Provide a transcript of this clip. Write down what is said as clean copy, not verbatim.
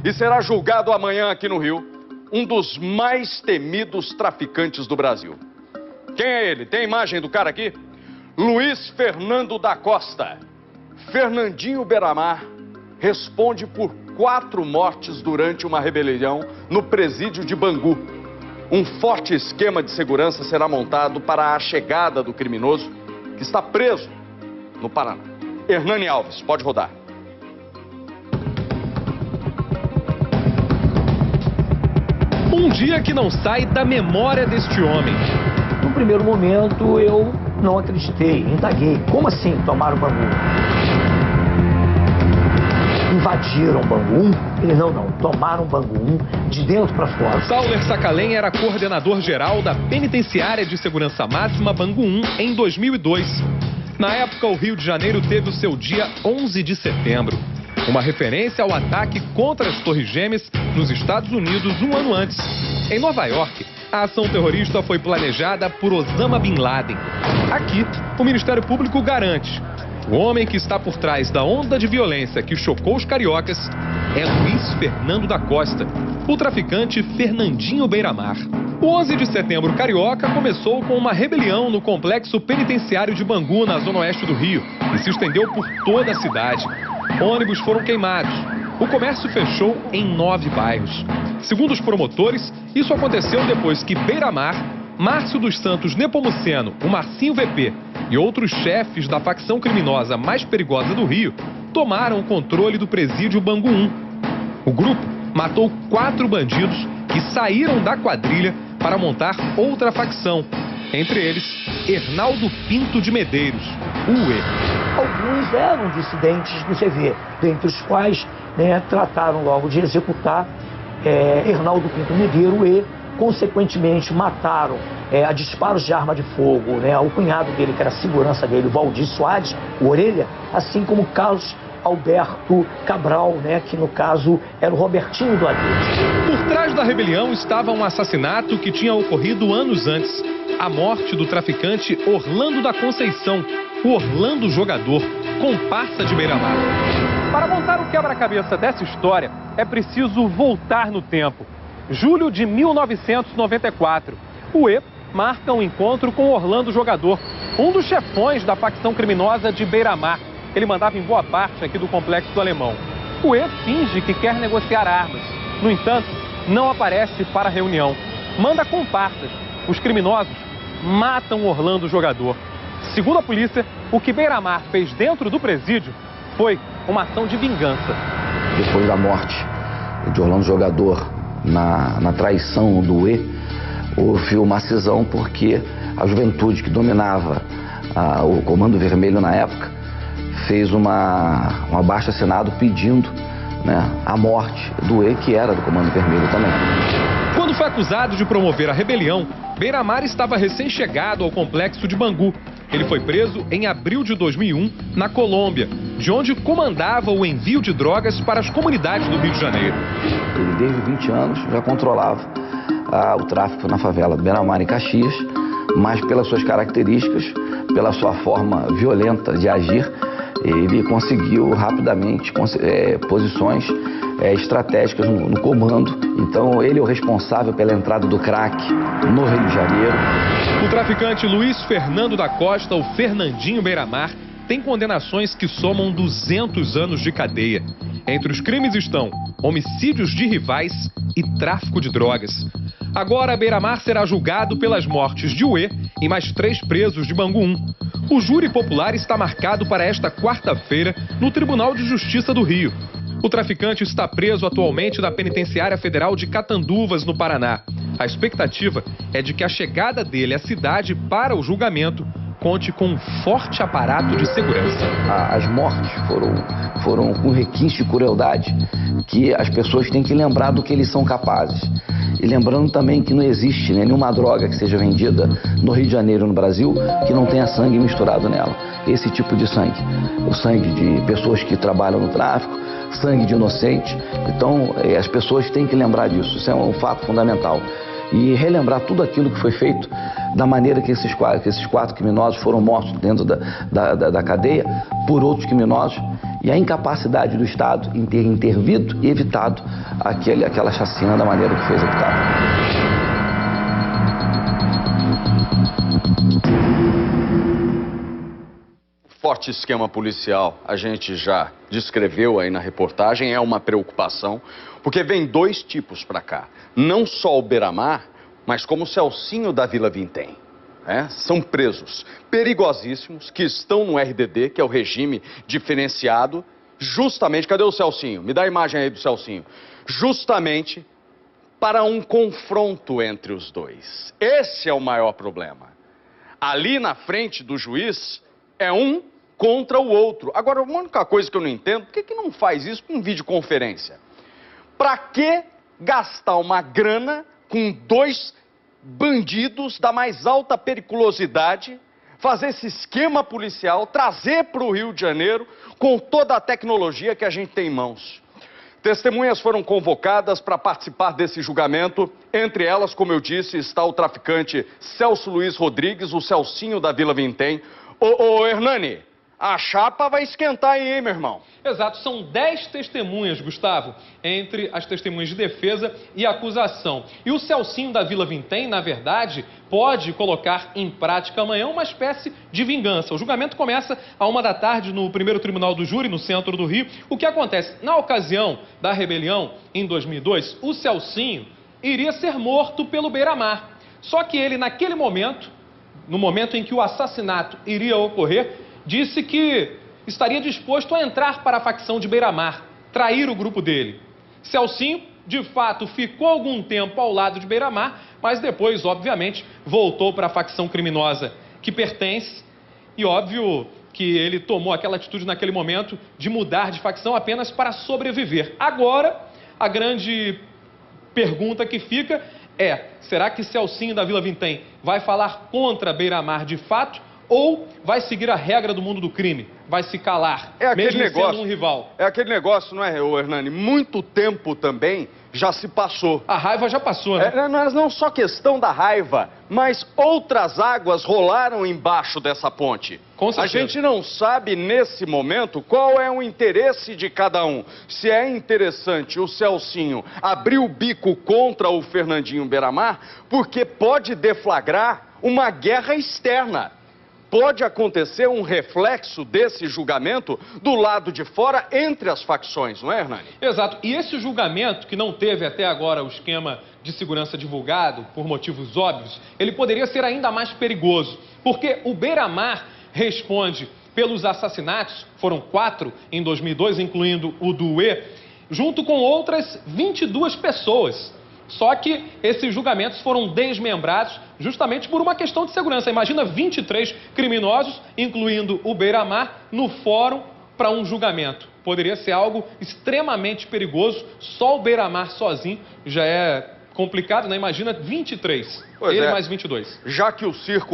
e será julgado amanhã aqui no Rio um dos mais temidos traficantes do Brasil. Quem é ele? Tem a imagem do cara aqui? Luiz Fernando da Costa. Fernandinho Beiramar responde por 4 mortes durante uma rebelião no presídio de Bangu. Um forte esquema de segurança será montado para a chegada do criminoso que está preso no Paraná. Hernani Alves, pode rodar. Um dia que não sai da memória deste homem. No primeiro momento eu não acreditei, indaguei. Como assim tomaram Bangu? Invadiram Bangu? Ele não, tomaram Bangu de dentro para fora. Sauler Sacalém era coordenador geral da Penitenciária de Segurança Máxima Bangu 1 em 2002. Na época, o Rio de Janeiro teve o seu dia 11 de setembro. Uma referência ao ataque contra as Torres Gêmeas nos Estados Unidos um ano antes. Em Nova York, a ação terrorista foi planejada por Osama Bin Laden. Aqui, o Ministério Público garante: o homem que está por trás da onda de violência que chocou os cariocas é Luiz Fernando da Costa, o traficante Fernandinho Beiramar. O 11 de setembro carioca começou com uma rebelião no complexo penitenciário de Bangu, na zona oeste do Rio, e se estendeu por toda a cidade. Ônibus foram queimados. O comércio fechou em 9 bairros. Segundo os promotores, isso aconteceu depois que Beiramar, Márcio dos Santos Nepomuceno, o Marcinho VP e outros chefes da facção criminosa mais perigosa do Rio tomaram o controle do presídio Bangu 1. O grupo matou 4 bandidos que saíram da quadrilha para montar outra facção. Entre eles, Hernaldo Pinto de Medeiros, o E. Alguns eram dissidentes do CV, dentre os quais trataram logo de executar Hernaldo Pinto Medeiros e, consequentemente, mataram a disparos de arma de fogo o cunhado dele, que era a segurança dele, o Valdir Soares, o Orelha, assim como Carlos Alberto Cabral, que no caso era o Robertinho do Adeus. Por trás da rebelião estava um assassinato que tinha ocorrido anos antes. A morte do traficante Orlando da Conceição, o Orlando Jogador, comparsa de Beiramar. Para montar o quebra-cabeça dessa história, é preciso voltar no tempo. Julho de 1994. O E marca um encontro com Orlando Jogador, um dos chefões da facção criminosa de Beiramar. Ele mandava em boa parte aqui do Complexo do Alemão. O E finge que quer negociar armas. No entanto, não aparece para a reunião. Manda comparsas. Os criminosos matam Orlando Jogador. Segundo a polícia, o que Beiramar fez dentro do presídio foi uma ação de vingança. Depois da morte de Orlando Jogador, na traição do E, houve uma cisão porque a juventude que dominava o Comando Vermelho na época fez um abaixo-assinado pedindo a morte do E, que era do Comando Vermelho também. Quando foi acusado de promover a rebelião, Beiramar estava recém-chegado ao complexo de Bangu. Ele foi preso em abril de 2001, na Colômbia, de onde comandava o envio de drogas para as comunidades do Rio de Janeiro. Ele, desde 20 anos, já controlava o tráfico na favela do Beiramar, em Caxias, mas pelas suas características, pela sua forma violenta de agir, ele conseguiu rapidamente posições estratégicas no comando. Então ele é o responsável pela entrada do crack no Rio de Janeiro. O traficante Luiz Fernando da Costa, o Fernandinho Beiramar, tem condenações que somam 200 anos de cadeia. Entre os crimes estão homicídios de rivais e tráfico de drogas. Agora, Beiramar será julgado pelas mortes de Uê e mais 3 presos de Bangu 1. O júri popular está marcado para esta quarta-feira no Tribunal de Justiça do Rio. O traficante está preso atualmente na Penitenciária Federal de Catanduvas, no Paraná. A expectativa é de que a chegada dele à cidade para o julgamento conte com um forte aparato de segurança. As mortes foram com requinte de crueldade, que as pessoas têm que lembrar do que eles são capazes. E lembrando também que não existe nenhuma droga que seja vendida no Rio de Janeiro, no Brasil, que não tenha sangue misturado nela. Esse tipo de sangue. O sangue de pessoas que trabalham no tráfico, sangue de inocente. Então, as pessoas têm que lembrar disso. Isso é um fato fundamental. E relembrar tudo aquilo que foi feito, da maneira que esses 4 criminosos foram mortos dentro da cadeia por outros criminosos, e a incapacidade do Estado em ter intervido e evitado aquela chacina da maneira que foi executada. Forte esquema policial, a gente já descreveu aí na reportagem, é uma preocupação, porque vem dois tipos para cá. Não só o Beiramar, mas como o Celcinho da Vila Vintém. São presos perigosíssimos que estão no RDD, que é o regime diferenciado, justamente, cadê o Celcinho? Me dá a imagem aí do Celcinho. Justamente para um confronto entre os dois. Esse é o maior problema. Ali na frente do juiz é um contra o outro. Agora, a única coisa que eu não entendo, por que não faz isso com videoconferência? Para que gastar uma grana com dois bandidos da mais alta periculosidade, fazer esse esquema policial, trazer para o Rio de Janeiro com toda a tecnologia que a gente tem em mãos? Testemunhas foram convocadas para participar desse julgamento. Entre elas, como eu disse, está o traficante Celso Luiz Rodrigues, o Celcinho da Vila Vintém. Ô Hernani, a chapa vai esquentar aí, hein, meu irmão? Exato, são 10 testemunhas, Gustavo, entre as testemunhas de defesa e acusação. E o Celcinho da Vila Vintém, na verdade, pode colocar em prática amanhã uma espécie de vingança. O julgamento começa à 1 da tarde no primeiro tribunal do júri, no centro do Rio. O que acontece? Na ocasião da rebelião, em 2002, o Celcinho iria ser morto pelo Beiramar. Só que ele, naquele momento, no momento em que o assassinato iria ocorrer, disse que estaria disposto a entrar para a facção de Beiramar, trair o grupo dele. Celcinho, de fato, ficou algum tempo ao lado de Beiramar, mas depois, obviamente, voltou para a facção criminosa que pertence. E óbvio que ele tomou aquela atitude naquele momento de mudar de facção apenas para sobreviver. Agora, a grande pergunta que fica é: será que Celcinho da Vila Vintém vai falar contra Beiramar de fato? Ou vai seguir a regra do mundo do crime? Vai se calar, mesmo sendo um rival? É aquele negócio, não é, Hernani? Muito tempo também já se passou. A raiva já passou, né? Não só questão da raiva, mas outras águas rolaram embaixo dessa ponte. Com certeza. A gente não sabe, nesse momento, qual é o interesse de cada um. Se é interessante o Celcinho abrir o bico contra o Fernandinho Beiramar, porque pode deflagrar uma guerra externa. Pode acontecer um reflexo desse julgamento do lado de fora entre as facções, não é, Hernani? Exato. E esse julgamento, que não teve até agora o esquema de segurança divulgado, por motivos óbvios, ele poderia ser ainda mais perigoso, porque o Beiramar responde pelos assassinatos, foram 4 em 2002, incluindo o do E, junto com outras 22 pessoas. Só que esses julgamentos foram desmembrados justamente por uma questão de segurança. Imagina 23 criminosos, incluindo o Beiramar, no fórum para um julgamento. Poderia ser algo extremamente perigoso. Só o Beiramar sozinho já é complicado, né? Imagina 23. Ele mais 22. Já que o circo